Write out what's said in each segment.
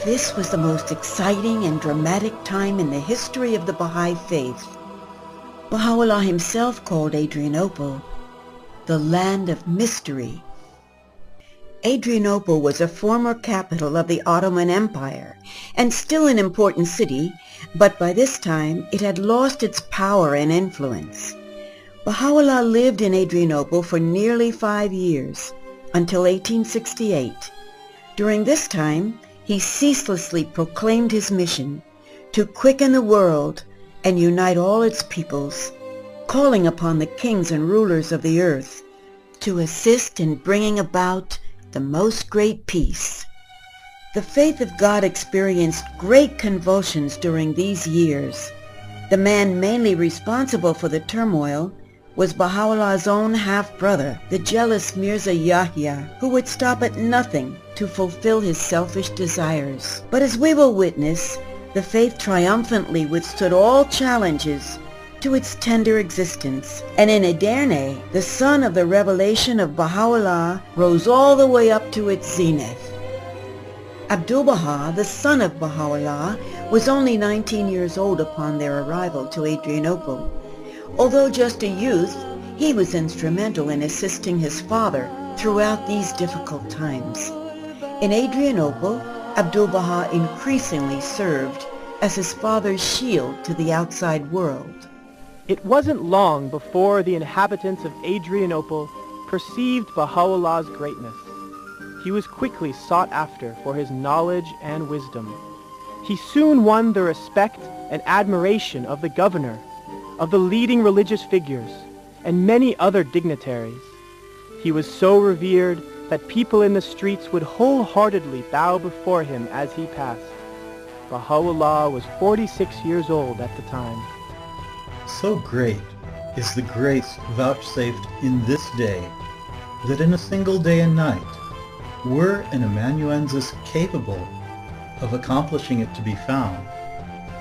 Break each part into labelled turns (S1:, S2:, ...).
S1: This was the most exciting and dramatic time in the history of the Baha'i faith. Baha'u'llah himself called Adrianople the land of mystery. Adrianople was a former capital of the Ottoman Empire and still an important city, but by this time it had lost its power and influence. Baha'u'llah lived in Adrianople for nearly 5 years, until 1868. During this time, he ceaselessly proclaimed his mission to quicken the world and unite all its peoples, calling upon the kings and rulers of the earth to assist in bringing about the most great peace. The faith of God experienced great convulsions during these years. The man mainly responsible for the turmoil was Baha'u'llah's own half-brother, the jealous Mirza Yahya, who would stop at nothing to fulfill his selfish desires. But as we will witness, the faith triumphantly withstood all challenges to its tender existence, and in ادرنه, the sun of the revelation of Baha'u'llah rose all the way up to its zenith. Abdu'l-Baha, the son of Baha'u'llah, was only 19 years old upon their arrival to Adrianople. Although just a youth, he was instrumental in assisting his father throughout these difficult times. In Adrianople, Abdu'l-Baha increasingly served as his father's shield to the outside world.
S2: It wasn't long before the inhabitants of Adrianople perceived Baha'u'llah's greatness. He was quickly sought after for his knowledge and wisdom. He soon won the respect and admiration of the governor, of the leading religious figures, and many other dignitaries. He was so revered that people in the streets would wholeheartedly bow before him as he passed. Baha'u'llah was 46 years old at the time.
S3: So great is the grace vouchsafed in this day that in a single day and night, were an amanuensis capable of accomplishing it to be found,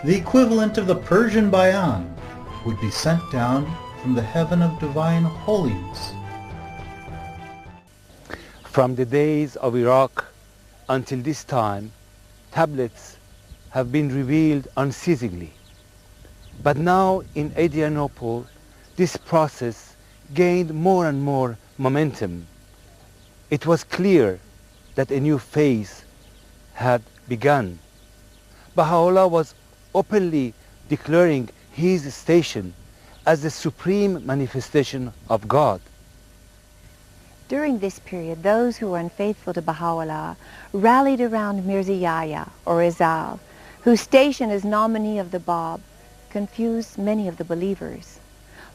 S3: the equivalent of the Persian bayan would be sent down from the heaven of divine holiness.
S4: From the days of Iraq until this time, tablets have been revealed unceasingly. But now in Adrianople, this process gained more and more momentum. It was clear that a new phase had begun. Baha'u'llah was openly declaring his station as the supreme manifestation of God.
S5: During this period, those who were unfaithful to Baha'u'llah rallied around Mirza Yahya, or Izal, whose station as nominee of the Bab confused many of the believers.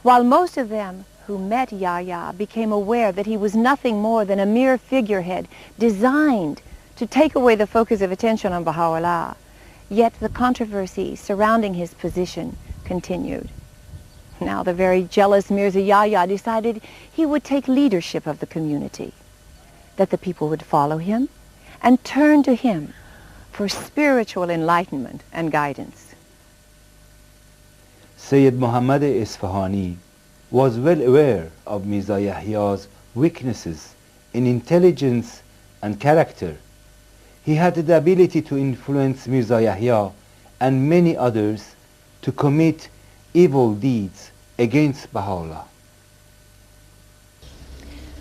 S5: While most of them who met Yahya became aware that he was nothing more than a mere figurehead designed to take away the focus of attention on Baha'u'llah, yet the controversy surrounding his position continued. Now the very jealous Mirza Yahya decided he would take leadership of the community, that the people would follow him and turn to him for spiritual enlightenment and guidance.
S4: Sayyid Muhammad Isfahani was well aware of Mirza Yahya's weaknesses in intelligence and character. He had the ability to influence Mirza Yahya and many others to commit evil deeds against Baha'u'llah.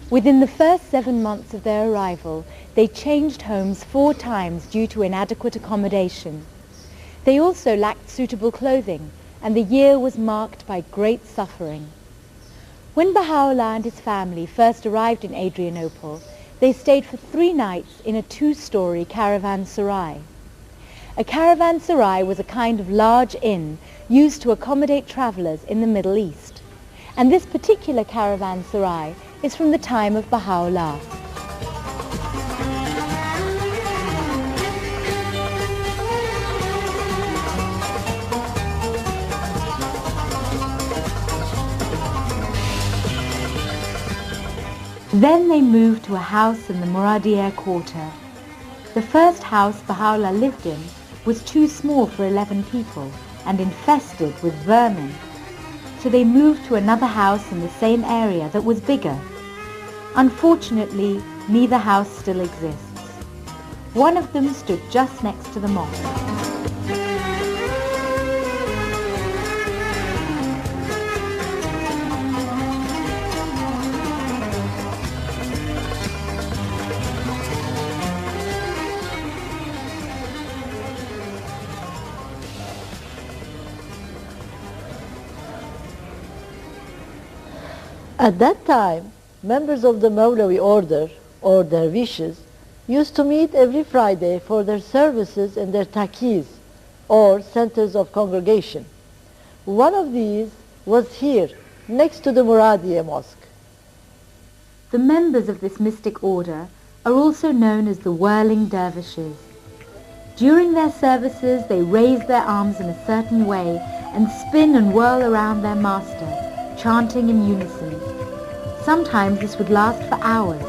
S6: Within the first 7 months of their arrival, they changed homes 4 times due to inadequate accommodation. They also lacked suitable clothing, and the year was marked by great suffering. When Baha'u'llah and his family first arrived in Adrianople, they stayed for 3 nights in a 2-story caravanserai. A caravanserai was a kind of large inn used to accommodate travelers in the Middle East. And this particular caravanserai is from the time of Baha'u'llah. Then they moved to a house in the Muradiya quarter. The first house Baha'u'llah lived in was too small for 11 people and infested with vermin. So they moved to another house in the same area that was bigger. Unfortunately, neither house still exists. One of them stood just next to the mosque.
S7: At that time, members of the Mawlawi order, or dervishes, used to meet every Friday for their services in their taqiz, or centers of congregation. One of these was here, next to the Muradiya mosque.
S6: The members of this mystic order are also known as the whirling dervishes. During their services, they raise their arms in a certain way and spin and whirl around their master, chanting in unison. Sometimes this would last for hours.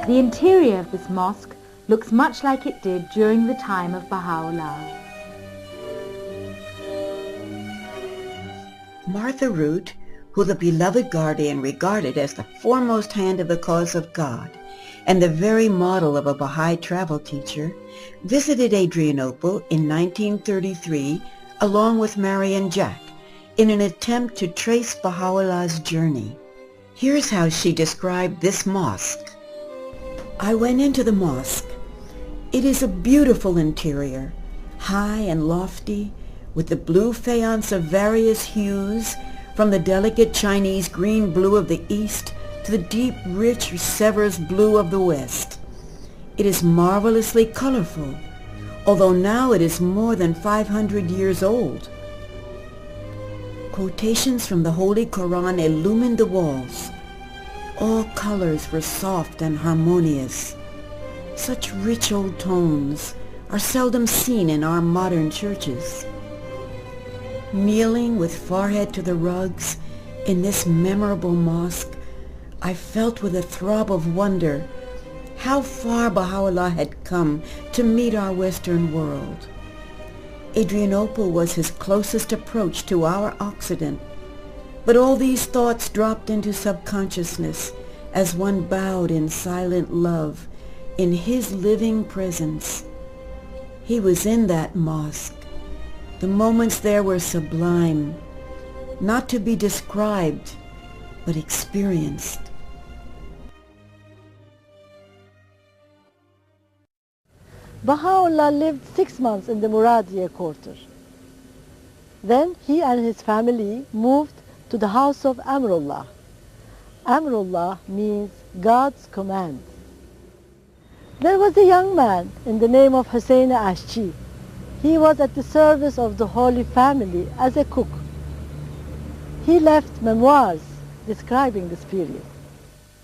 S6: The interior of this mosque looks much like it did during the time of Baha'u'llah.
S1: Martha Root, who the beloved guardian regarded as the foremost hand of the cause of God and the very model of a Baha'i travel teacher, visited Adrianople in 1933 along with Marian Jack in an attempt to trace Baha'u'llah's journey. Here's how she described this mosque. I went into the mosque. It is a beautiful interior, high and lofty, with the blue faience of various hues, from the delicate Chinese green-blue of the east to the deep, rich Sevres blue of the west. It is marvelously colorful, although now it is more than 500 years old. Quotations from the Holy Quran illumined the walls. All colors were soft and harmonious. Such rich old tones are seldom seen in our modern churches. Kneeling with forehead to the rugs in this memorable mosque, I felt with a throb of wonder how far Baha'u'llah had come to meet our Western world. Adrianople was his closest approach to our Occident, but all these thoughts dropped into subconsciousness as one bowed in silent love in his living presence. He was in that mosque. The moments there were sublime, not to be described, but experienced.
S7: Baha'u'llah lived 6 months in the Muradiya quarter. Then he and his family moved to the house of Amrullah. Amrullah means God's command. There was a young man in the name of Hussein Ashchi. He was at the service of the Holy Family as a cook. He left memoirs describing this period.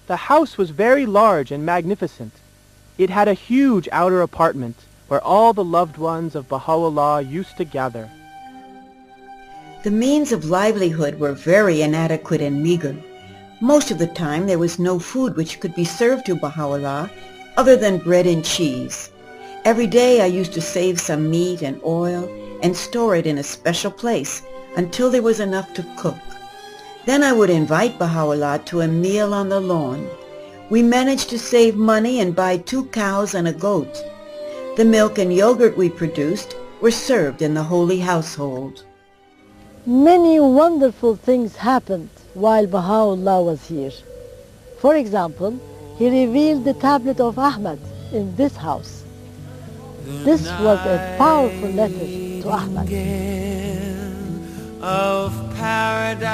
S2: The house was very large and magnificent. It had a huge outer apartment where all the loved ones of Baha'u'llah used to gather.
S1: The means of livelihood were very inadequate and meager. Most of the time there was no food which could be served to Baha'u'llah other than bread and cheese. Every day I used to save some meat and oil and store it in a special place until there was enough to cook. Then I would invite Baha'u'llah to a meal on the lawn. We managed to save money and buy 2 cows and a goat. The milk and yogurt we produced were served in the holy household.
S7: Many wonderful things happened while Baha'u'llah was here. For example, he revealed the tablet of Ahmad in this house. This was a powerful letter to Ahmad.
S8: Of paradise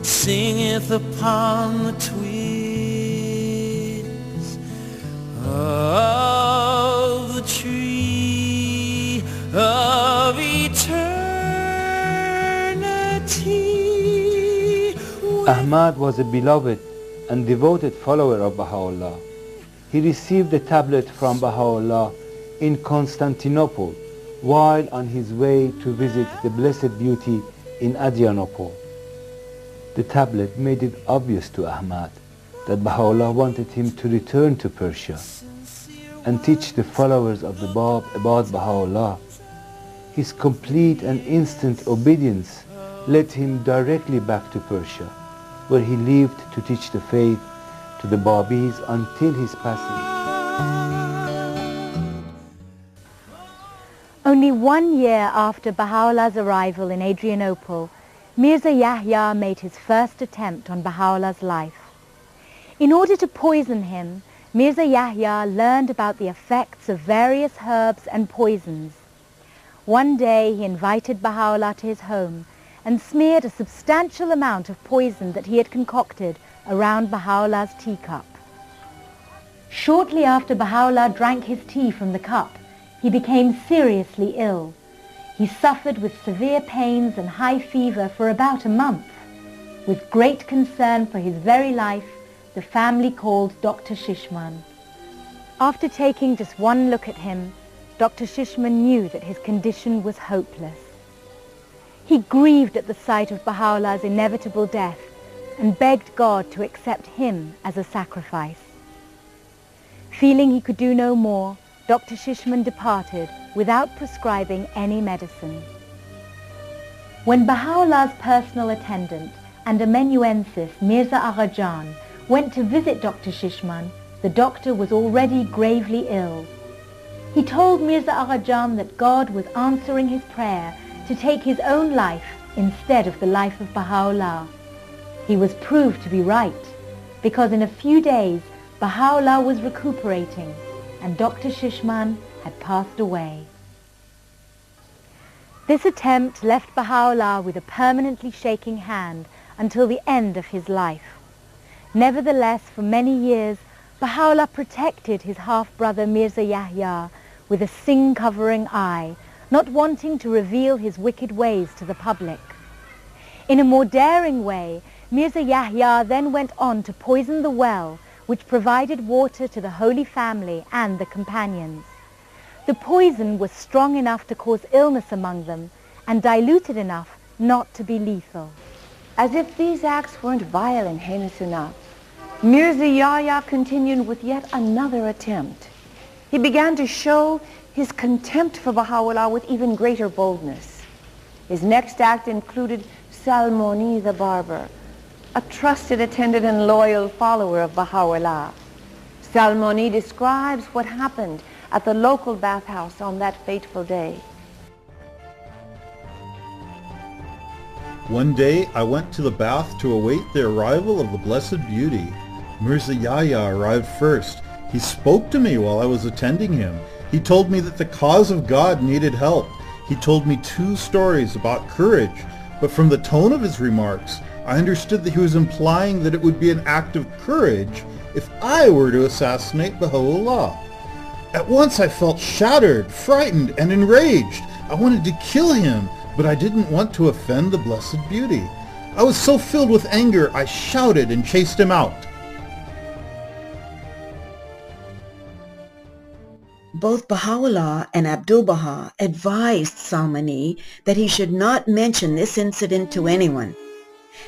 S8: singeth upon the twigs of the tree of eternity.
S4: Ahmad was a beloved and devoted follower of Baha'u'llah. He received the tablet from Baha'u'llah in Constantinople while on his way to visit the Blessed Beauty in Adrianople. The tablet made it obvious to Ahmad that Baha'u'llah wanted him to return to Persia. and teach the followers of the Bab about Baha'u'llah. His complete and instant obedience led him directly back to Persia, where he lived to teach the faith to the Babis until his passing.
S6: Only 1 year after Baha'u'llah's arrival in Adrianople, Mirza Yahya made his first attempt on Baha'u'llah's life. In order to poison him, Mirza Yahya learned about the effects of various herbs and poisons. One day he invited Baha'u'llah to his home and smeared a substantial amount of poison that he had concocted around Baha'u'llah's teacup. Shortly after Baha'u'llah drank his tea from the cup, he became seriously ill. He suffered with severe pains and high fever for about a month. With great concern for his very life, the family called Dr. Shishman. After taking just one look at him, Dr. Shishman knew that his condition was hopeless. He grieved at the sight of Baha'u'llah's inevitable death and begged God to accept him as a sacrifice. Feeling he could do no more, Dr. Shishman departed without prescribing any medicine. When Baha'u'llah's personal attendant and amanuensis Mirza Agha Jan went to visit Dr. Shishman, the doctor was already gravely ill. He told Mirza Agha Jan that God was answering his prayer to take his own life instead of the life of Baha'u'llah. He was proved to be right, because in a few days Baha'u'llah was recuperating and Dr. Shishman had passed away. This attempt left Baha'u'llah with a permanently shaking hand until the end of his life. Nevertheless, for many years, Baha'u'llah protected his half-brother Mirza Yahya with a sin-covering eye, not wanting to reveal his wicked ways to the public. In a more daring way, Mirza Yahya then went on to poison the well which provided water to the Holy Family and the companions. The poison was strong enough to cause illness among them and diluted enough not to be lethal.
S5: As if these acts weren't vile and heinous enough, Mirza Yahya continued with yet another attempt. He began to show his contempt for Baha'u'llah with even greater boldness. His next act included Salmoni the barber, a trusted attendant and loyal follower of Baha'u'llah. Salmoni describes what happened at the local bathhouse on that fateful day.
S3: One day I went to the bath to await the arrival of the Blessed Beauty. Mirza Yahya arrived first. He spoke to me while I was attending him. He told me that the cause of God needed help. He told me 2 stories about courage, but from the tone of his remarks, I understood that he was implying that it would be an act of courage if I were to assassinate Baha'u'llah. At once I felt shattered, frightened, and enraged. I wanted to kill him, but I didn't want to offend the Blessed Beauty. I was so filled with anger, I shouted and chased him out.
S1: Both Baha'u'llah and Abdu'l-Baha advised Salmani that he should not mention this incident to anyone.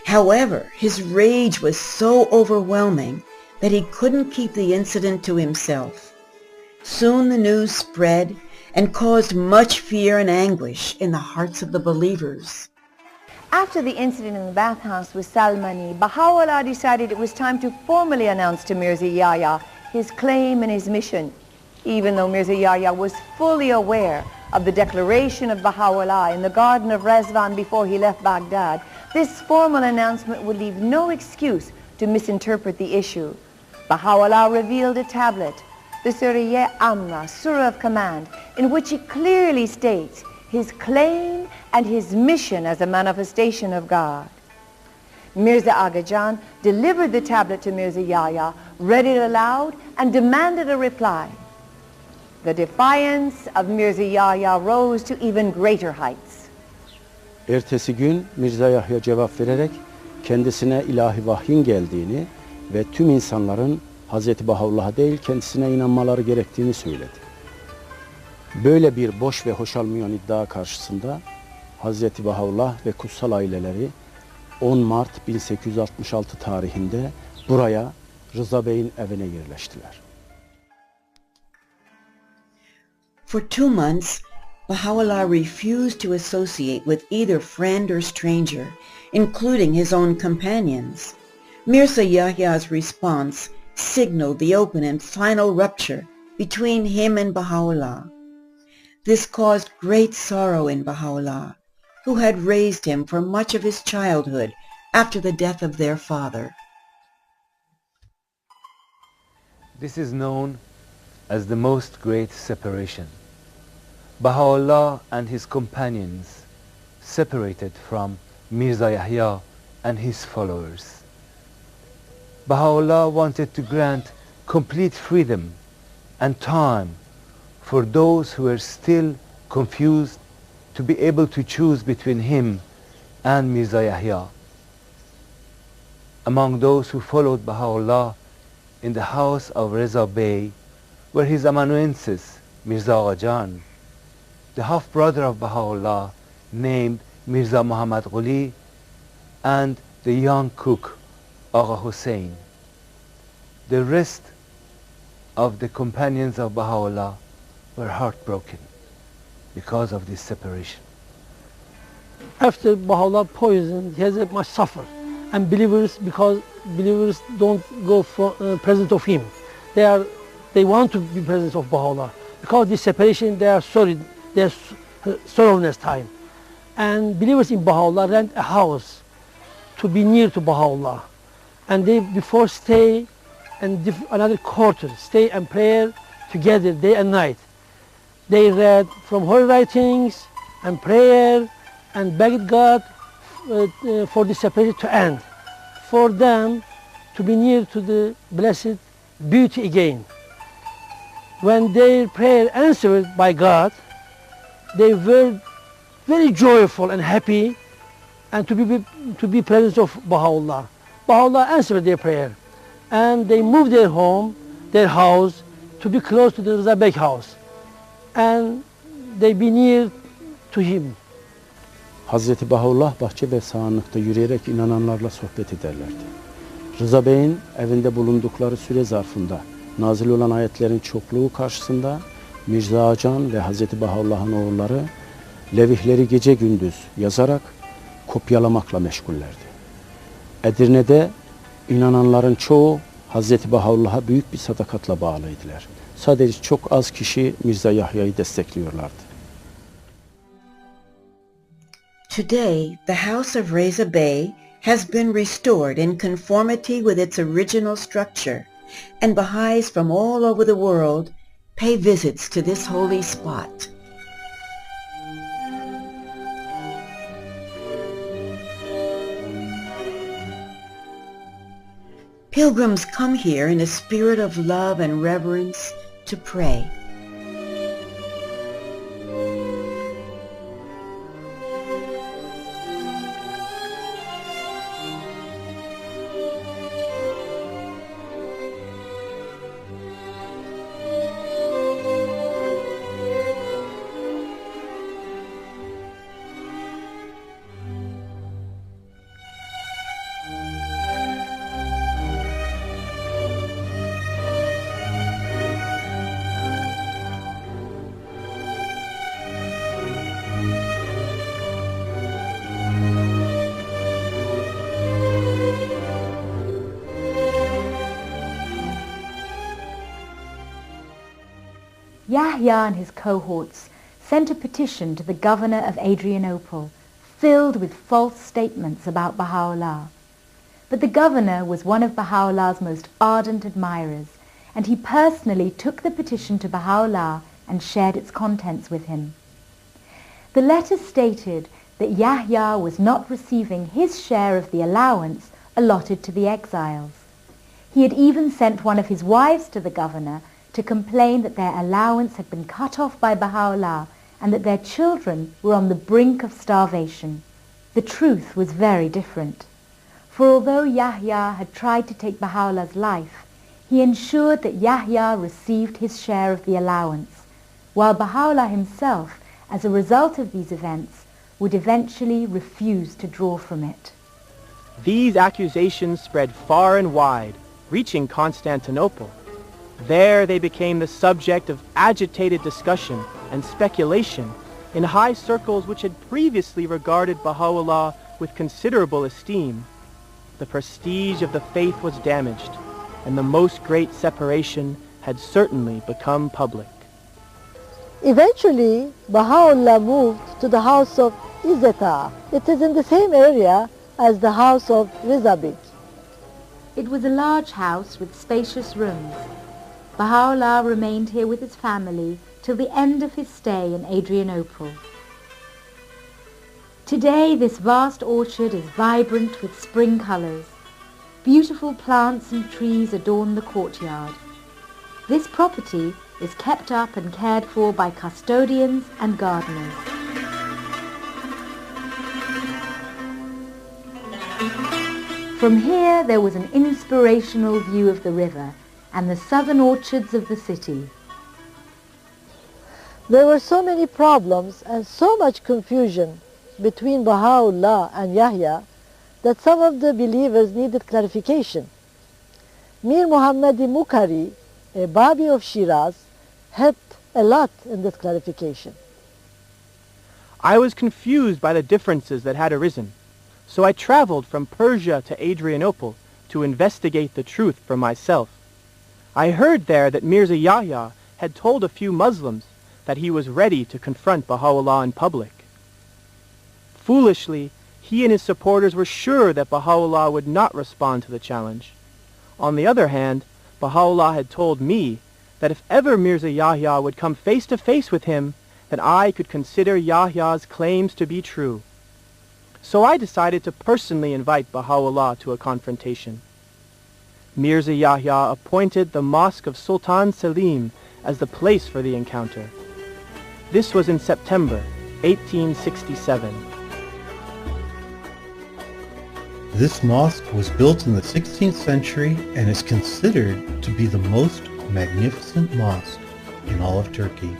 S1: However, his rage was so overwhelming that he couldn't keep the incident to himself. Soon the news spread and caused much fear and anguish in the hearts of the believers.
S5: After the incident in the bathhouse with Salmani, Baha'u'llah decided it was time to formally announce to Mirza Yahya his claim and his mission, even though Mirza Yahya was fully aware of the declaration of Baha'u'llah in the Garden of Rezvan before he left Baghdad. This formal announcement would leave no excuse to misinterpret the issue. Baha'u'llah revealed a tablet, the Surah Amma, Surah of Command, in which he clearly states his claim and his mission as a manifestation of God. Mirza Agha Jan delivered the tablet to Mirza Yahya, read it aloud, and demanded a reply. The defiance of Mirza Yahya rose to even greater heights.
S9: Ertesi gün Mirza Yahya cevap vererek kendisine ilahi vahyin geldiğini ve tüm insanların Hz. Baha'u'llah'a değil kendisine inanmaları gerektiğini söyledi. Böyle bir boş ve hoşalmayan iddia karşısında Hz. Baha'u'llah ve kutsal aileleri 10 Mart 1866 tarihinde buraya Rıza Bey'in evine yerleştiler.
S1: For 2 months, Baha'u'llah refused to associate with either friend or stranger, including his own companions. Mirza Yahya's response signaled the open and final rupture between him and Baha'u'llah. This caused great sorrow in Baha'u'llah, who had raised him for much of his childhood after the death of their father.
S4: This is known as the most great separation. Baha'u'llah and his companions separated from Mirza Yahya and his followers. Baha'u'llah wanted to grant complete freedom and time for those who were still confused to be able to choose between him and Mirza Yahya. Among those who followed Baha'u'llah in the house of Reza Bey were his amanuensis Mirza Agha Jan, the half-brother of Baha'u'llah named Mirza Muhammad Quli, and the young cook Agha Hussein. The rest of the companions of Baha'u'llah were heartbroken because of this separation.
S10: After Baha'u'llah poisoned, he has much suffered. And believers, because believers don't go for presence of him. They want to be presence of Baha'u'llah. Because this separation, they are sorry, they are sorrowness time. And believers in Baha'u'llah rent a house to be near to Baha'u'llah. And they before stay and another quarter, stay and prayer together day and night. They read from holy writings and prayer and begged God for the separation to end, for them to be near to the blessed beauty again. When their prayer answered by God, they were very joyful and happy and to be presence of Baha'u'llah. Baha'u'llah answered their prayer and they moved their home, their house, to be close to the Reza Bey house and they be near to him.
S9: Hazreti Baha'u'llah bahçe ve sağanlıkta yürüyerek inananlarla sohbet ederlerdi. Rıza Bey'in evinde bulundukları süre zarfında nazil olan ayetlerin çokluğu karşısında Mirza Acan ve Hazreti Baha'u'llah'ın oğulları levihleri gece gündüz yazarak kopyalamakla meşgullerdi. Edirne'de inananların çoğu Hazreti Baha'u'llah'a büyük bir sadakatla bağlıydılar. Sadece çok az kişi Mirza Yahya'yı destekliyorlardı.
S1: Today, the house of Reza Bey has been restored in conformity with its original structure, and Baha'is from all over the world pay visits to this holy spot. Pilgrims come here in a spirit of love and reverence to pray.
S6: Yahya and his cohorts sent a petition to the governor of Adrianople filled with false statements about Baha'u'llah. But the governor was one of Baha'u'llah's most ardent admirers, and he personally took the petition to Baha'u'llah and shared its contents with him. The letter stated that Yahya was not receiving his share of the allowance allotted to the exiles. He had even sent one of his wives to the governor to complain that their allowance had been cut off by Baha'u'llah and that their children were on the brink of starvation. The truth was very different. For although Yahya had tried to take Baha'u'llah's life, he ensured that Yahya received his share of the allowance, while Baha'u'llah himself, as a result of these events, would eventually refuse to draw from it.
S2: These accusations spread far and wide, reaching Constantinople. There they became the subject of agitated discussion and speculation in high circles which had previously regarded Baha'u'llah with considerable esteem, the prestige of the faith was damaged, and the most great separation had certainly become public.
S7: Eventually, Baha'u'llah moved to the house of Izzeta. It is in the same area as the house of Rizabik.
S6: It was a large house with spacious rooms. Baha'u'llah remained here with his family till the end of his stay in Adrianople. Today this vast orchard is vibrant with spring colors. Beautiful plants and trees adorn the courtyard. This property is kept up and cared for by custodians and gardeners. From here there was an inspirational view of the river and the southern orchards of the city.
S7: There were so many problems and so much confusion between Baha'u'llah and Yahya that some of the believers needed clarification. Mir Muhammadi Mukhari, a Babi of Shiraz, helped a lot in this clarification.
S2: I was confused by the differences that had arisen, so I traveled from Persia to Adrianople to investigate the truth for myself. I heard there that Mirza Yahya had told a few Muslims that he was ready to confront Baha'u'llah in public. Foolishly, he and his supporters were sure that Baha'u'llah would not respond to the challenge. On the other hand, Baha'u'llah had told me that if ever Mirza Yahya would come face to face with him, then I could consider Yahya's claims to be true. So I decided to personally invite Baha'u'llah to a confrontation. Mirza Yahya appointed the Mosque of Sultan Selim as the place for the encounter. This was in September 1867.
S3: This mosque was built in the 16th century and is considered to be the most magnificent mosque in all of Turkey.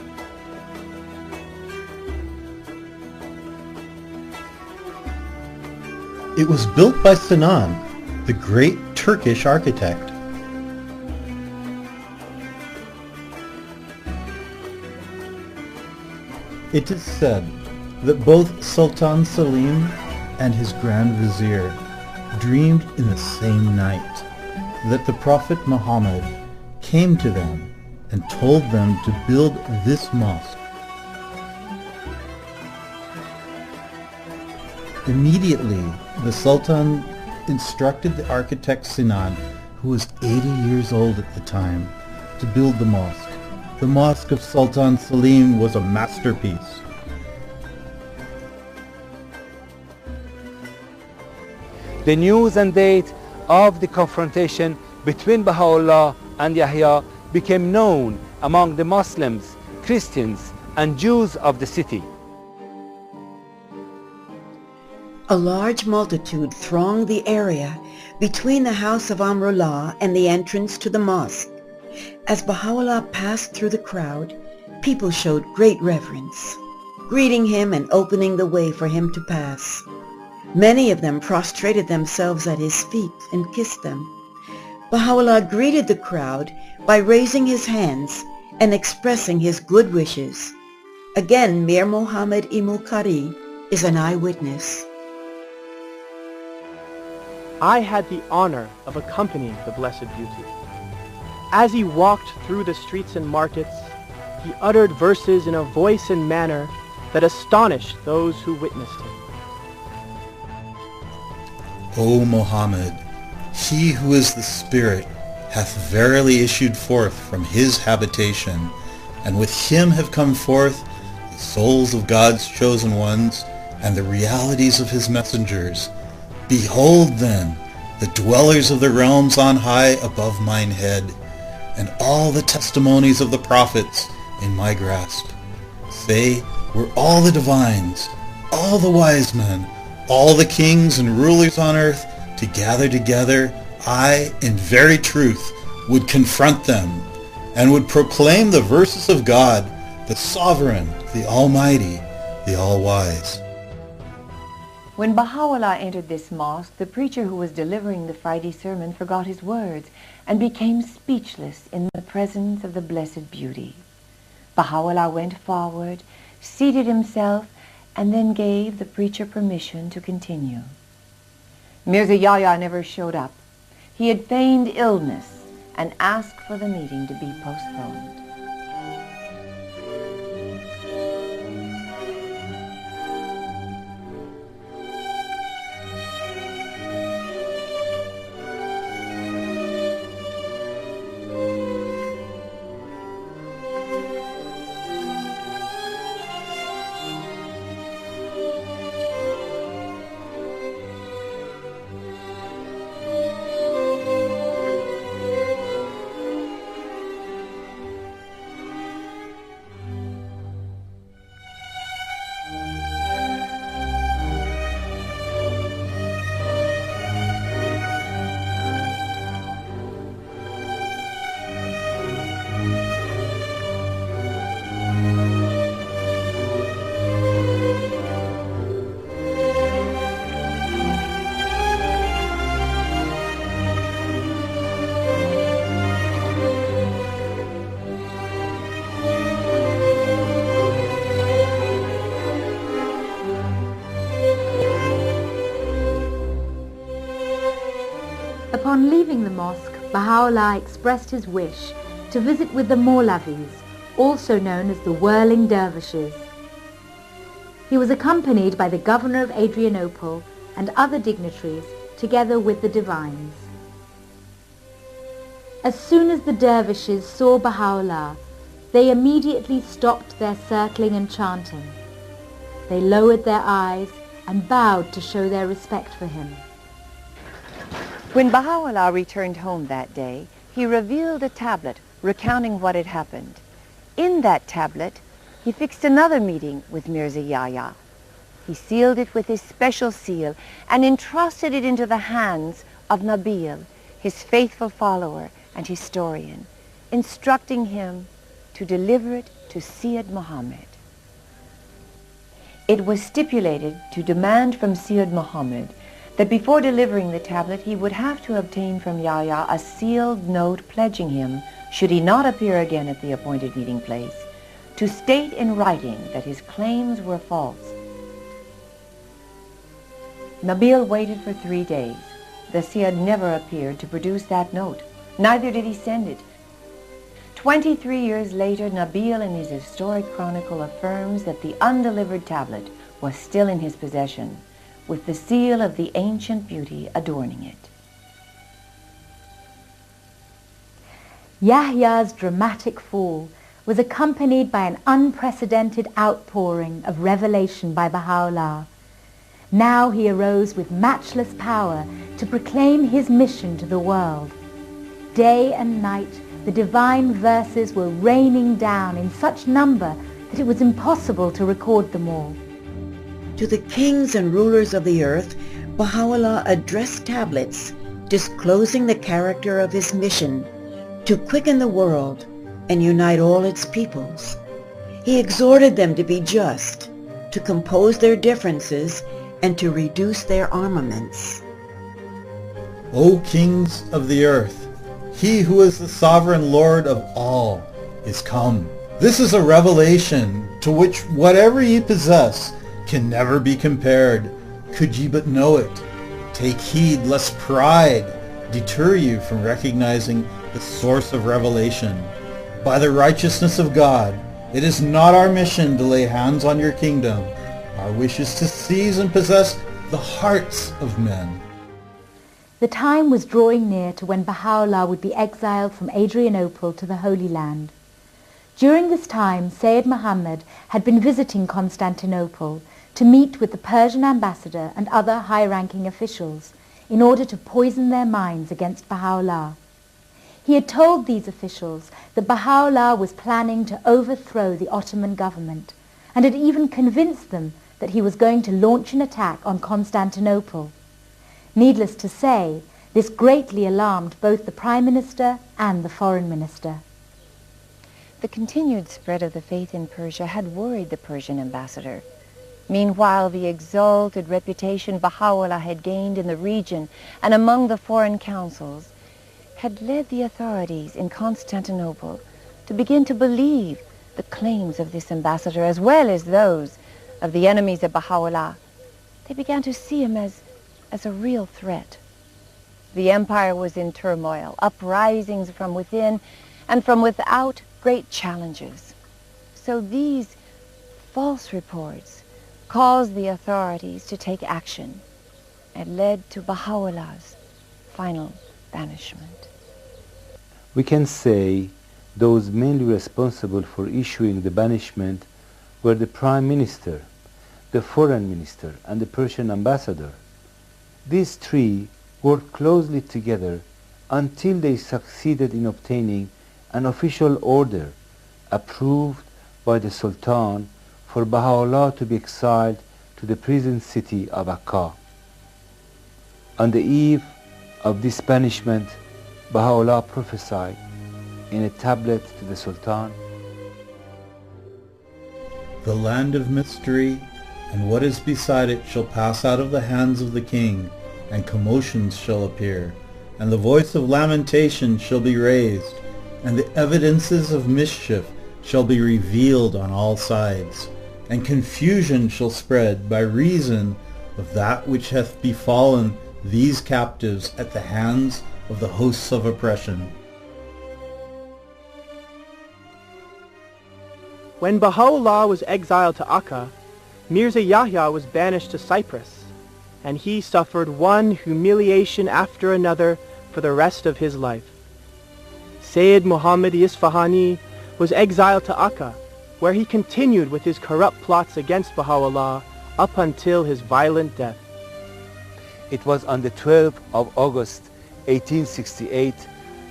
S3: It was built by Sinan, the great Turkish architect. It is said that both Sultan Selim and his Grand Vizier dreamed in the same night that the Prophet Muhammad came to them and told them to build this mosque. Immediately, the Sultan instructed the architect Sinan, who was 80 years old at the time, to build the mosque. The mosque of Sultan Selim was a masterpiece.
S4: The news and date of the confrontation between Baha'u'llah and Yahya became known among the Muslims, Christians, and Jews of the city.
S1: A large multitude thronged the area between the house of Amrullah and the entrance to the mosque. As Baha'u'llah passed through the crowd, people showed great reverence, greeting him and opening the way for him to pass. Many of them prostrated themselves at his feet and kissed them. Baha'u'llah greeted the crowd by raising his hands and expressing his good wishes. Again, Mir Muhammad Mukhari is an eyewitness.
S2: I had the honor of accompanying the Blessed Beauty. As he walked through the streets and markets, he uttered verses in a voice and manner that astonished those who witnessed him.
S3: O Muhammad, he who is the Spirit hath verily issued forth from his habitation, and with him have come forth the souls of God's chosen ones and the realities of his messengers. Behold then the dwellers of the realms on high above mine head, and all the testimonies of the prophets in my grasp. They were all the divines, all the wise men, all the kings and rulers on earth to gather together, I, in very truth, would confront them, and would proclaim the verses of God, the Sovereign, the Almighty, the All-Wise.
S5: When Baha'u'llah entered this mosque, the preacher who was delivering the Friday sermon forgot his words and became speechless in the presence of the Blessed Beauty. Baha'u'llah went forward, seated himself, and then gave the preacher permission to continue. Mirza Yahya never showed up. He had feigned illness and asked for the meeting to be postponed.
S6: Upon leaving the mosque, Baha'u'llah expressed his wish to visit with the Maulavis, also known as the whirling dervishes. He was accompanied by the governor of Adrianople and other dignitaries, together with the divines. As soon as the dervishes saw Baha'u'llah, they immediately stopped their circling and chanting. They lowered their eyes and bowed to show their respect for him.
S5: When Baha'u'llah returned home that day, he revealed a tablet recounting what had happened. In that tablet, he fixed another meeting with Mirza Yahya. He sealed it with his special seal and entrusted it into the hands of Nabil, his faithful follower and historian, instructing him to deliver it to Sayyid Muhammad. It was stipulated to demand from Sayyid Muhammad that before delivering the tablet he would have to obtain from Yahya a sealed note pledging him, should he not appear again at the appointed meeting place, to state in writing that his claims were false. Nabil waited for 3 days. The Sayyid never appeared to produce that note. Neither did he send it. 23 years later, Nabil in his historic chronicle affirms that the undelivered tablet was still in his possession, with the seal of the ancient beauty adorning it.
S6: Yahya's dramatic fall was accompanied by an unprecedented outpouring of revelation by Baha'u'llah. Now he arose with matchless power to proclaim his mission to the world. Day and night, the divine verses were raining down in such number that it was impossible to record them all.
S1: To the kings and rulers of the earth, Baha'u'llah addressed tablets disclosing the character of his mission to quicken the world and unite all its peoples. He exhorted them to be just, to compose their differences, and to reduce their armaments.
S3: O kings of the earth, he who is the sovereign Lord of all is come. This is a revelation to which whatever ye possess can never be compared, could ye but know it. Take heed lest pride deter you from recognizing the source of revelation. By the righteousness of God, it is not our mission to lay hands on your kingdom. Our wish is to seize and possess the hearts of men.
S6: The time was drawing near to when Baha'u'llah would be exiled from Adrianople to the Holy Land. During this time, Sayyid Muhammad had been visiting Constantinople to meet with the Persian ambassador and other high-ranking officials in order to poison their minds against Baha'u'llah. He had told these officials that Baha'u'llah was planning to overthrow the Ottoman government and had even convinced them that he was going to launch an attack on Constantinople. Needless to say, this greatly alarmed both the Prime Minister and the Foreign Minister.
S5: The continued spread of the faith in Persia had worried the Persian ambassador. Meanwhile, the exalted reputation Baha'u'llah had gained in the region and among the foreign councils had led the authorities in Constantinople to begin to believe the claims of this ambassador as well as those of the enemies of Baha'u'llah, they began to see him as a real threat. The empire was in turmoil, uprisings from within and from without, great challenges. So these false reports caused the authorities to take action and led to Baha'u'llah's final banishment.
S4: We can say those mainly responsible for issuing the banishment were the Prime Minister, the Foreign Minister, and the Persian Ambassador. These three worked closely together until they succeeded in obtaining an official order approved by the Sultan for Baha'u'llah to be exiled to the prison city of Akka. On the eve of this banishment, Baha'u'llah prophesied in a tablet to the Sultan,
S3: "The land of mystery and what is beside it shall pass out of the hands of the king, and commotions shall appear, and the voice of lamentation shall be raised, and the evidences of mischief shall be revealed on all sides, and confusion shall spread by reason of that which hath befallen these captives at the hands of the hosts of oppression."
S2: When Baha'u'llah was exiled to Akka, Mirza Yahya was banished to Cyprus, and he suffered one humiliation after another for the rest of his life. Sayyid Muhammad Isfahani was exiled to Akka, where he continued with his corrupt plots against Baha'u'llah up until his violent death.
S4: it was on the 12th of August 1868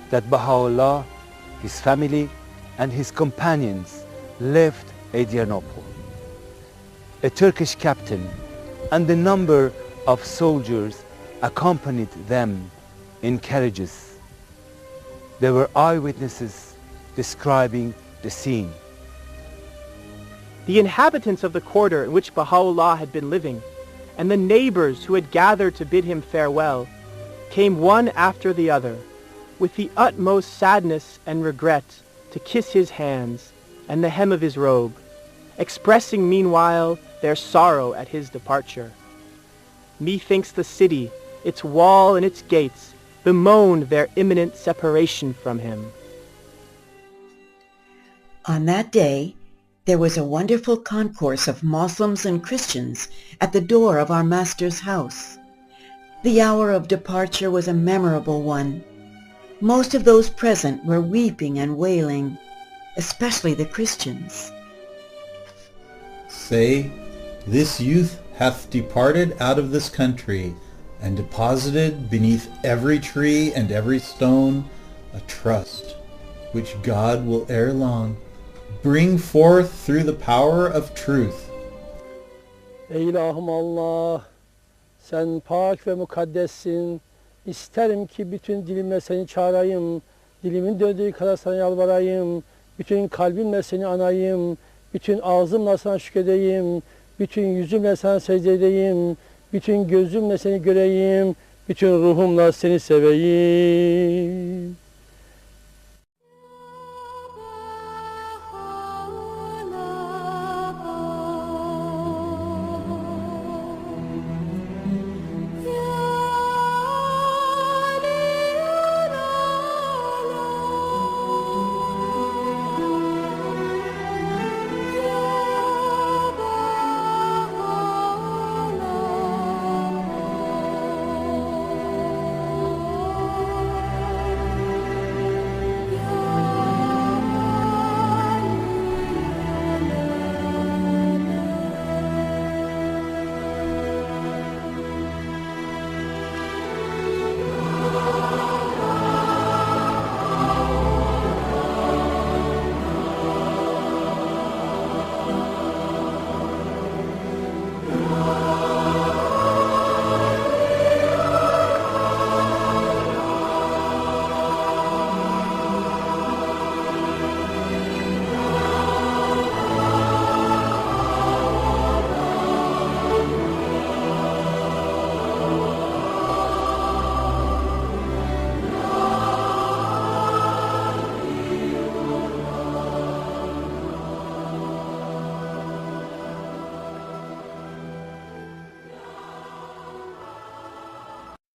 S4: that Baha'u'llah, his family, and his companions left Adrianople. A Turkish captain and a number of soldiers accompanied them in carriages. There were eyewitnesses describing the scene.
S2: The inhabitants of the quarter in which Baha'u'llah had been living, and the neighbors who had gathered to bid him farewell, came one after the other, with the utmost sadness and regret, to kiss his hands and the hem of his robe, expressing meanwhile their sorrow at his departure. Methinks the city, its wall and its gates, bemoaned their imminent separation from him.
S1: On that day, there was a wonderful concourse of Muslims and Christians at the door of our Master's house. The hour of departure was a memorable one. Most of those present were weeping and wailing, especially the Christians.
S3: Say, this youth hath departed out of this country, and deposited beneath every tree and every stone a trust, which God will ere long bring forth through the power of truth.
S10: Ey ilahım Allah, sen pak ve mukaddessin. İsterim ki bütün dilimle seni çağırayım, dilimin döndüğü kadar sana yalvarayım, bütün kalbimle seni anayım, bütün ağzımla sana şükredeyim, bütün yüzümle sana secde edeyim, bütün gözümle seni göreyim, bütün ruhumla seni seveyim.